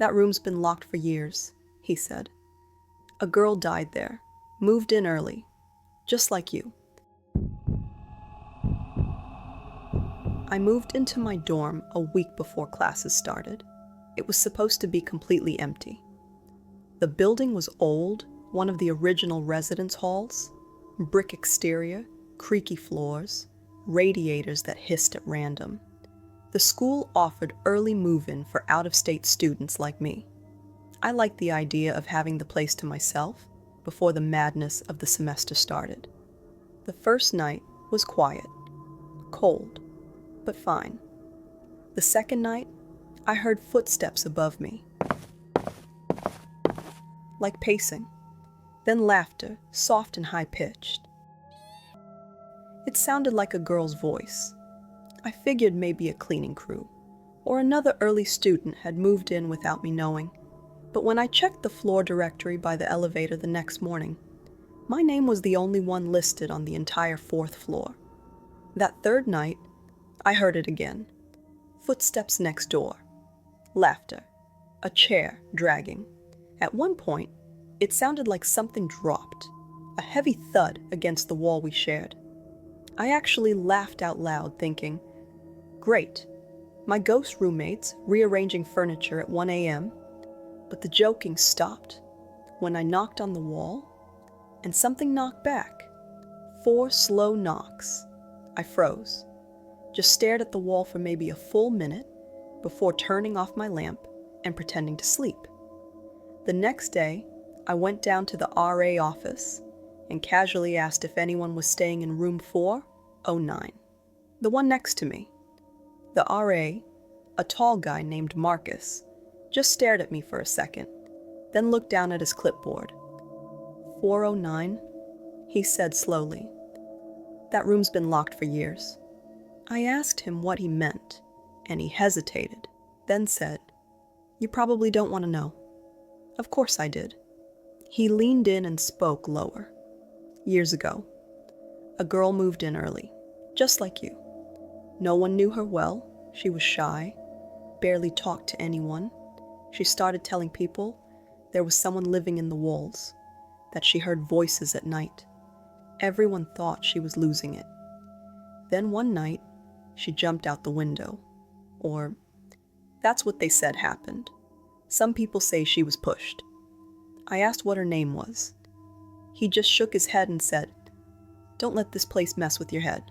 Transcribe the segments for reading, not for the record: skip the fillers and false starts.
That room's been locked for years, he said. A girl died there, moved in early, just like you. I moved into my dorm a week before classes started. It was supposed to be completely empty. The building was old, one of the original residence halls, brick exterior, creaky floors, radiators that hissed at random. The school offered early move-in for out-of-state students like me. I liked the idea of having the place to myself before the madness of the semester started. The first night was quiet, cold, but fine. The second night, I heard footsteps above me, like pacing, then laughter, soft and high-pitched. It sounded like a girl's voice. I figured maybe a cleaning crew, or another early student had moved in without me knowing. But when I checked the floor directory by the elevator the next morning, my name was the only one listed on the entire 4th floor. That third night, I heard it again. Footsteps next door. Laughter. A chair dragging. At one point, it sounded like something dropped, a heavy thud against the wall we shared. I actually laughed out loud, thinking, great, my ghost roommates rearranging furniture at 1 a.m., but the joking stopped when I knocked on the wall, and something knocked back. 4 slow knocks. I froze, just stared at the wall for maybe a full minute before turning off my lamp and pretending to sleep. The next day, I went down to the RA office and casually asked if anyone was staying in room 409, the one next to me. The RA, a tall guy named Marcus, just stared at me for a second, then looked down at his clipboard. 409, he said slowly. That room's been locked for years. I asked him what he meant, and he hesitated, then said, you probably don't want to know. Of course I did. He leaned in and spoke lower. Years ago, a girl moved in early, just like you. No one knew her well. She was shy, barely talked to anyone. She started telling people there was someone living in the walls, that she heard voices at night. Everyone thought she was losing it. Then one night, she jumped out the window. Or, that's what they said happened. Some people say she was pushed. I asked what her name was. He just shook his head and said, don't let this place mess with your head.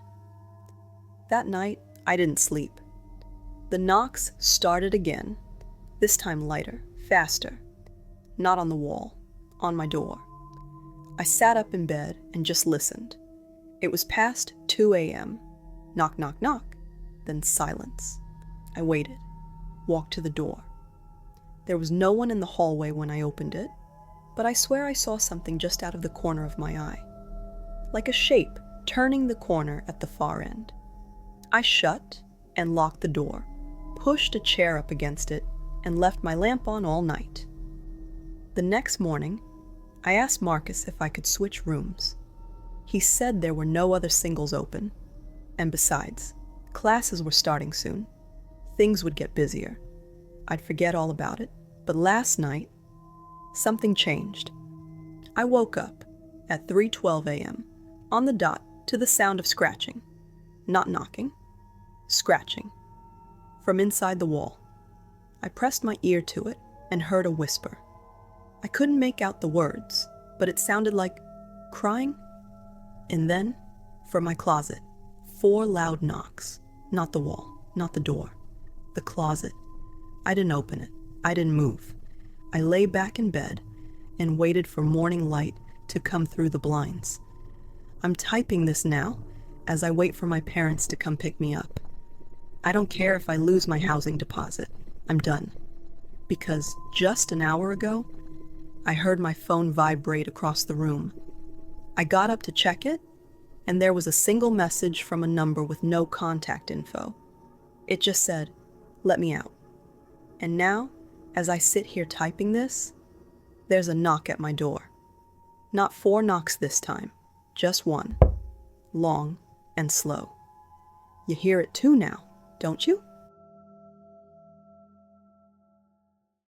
That night, I didn't sleep. The knocks started again, this time lighter, faster. Not on the wall, on my door. I sat up in bed and just listened. It was past 2 a.m. Knock, knock, knock. Then silence. I waited, walked to the door. There was no one in the hallway when I opened it, but I swear I saw something just out of the corner of my eye. Like a shape turning the corner at the far end. I shut and locked the door, pushed a chair up against it, and left my lamp on all night. The next morning, I asked Marcus if I could switch rooms. He said there were no other singles open, and besides, classes were starting soon. Things would get busier. I'd forget all about it, but last night, something changed. I woke up at 3:12 a.m., on the dot, to the sound of scratching. Not knocking, scratching. From inside the wall. I pressed my ear to it and heard a whisper. I couldn't make out the words, but it sounded like crying. And then, from my closet, 4 loud knocks. Not the wall, not the door. The closet. I didn't open it. I didn't move. I lay back in bed and waited for morning light to come through the blinds. I'm typing this now as I wait for my parents to come pick me up. I don't care if I lose my housing deposit. I'm done. Because just an hour ago, I heard my phone vibrate across the room. I got up to check it, and there was a single message from a number with no contact info. It just said, "Let me out." And now, as I sit here typing this, there's a knock at my door. Not 4 knocks this time, just one. Long and slow. You hear it too now, don't you?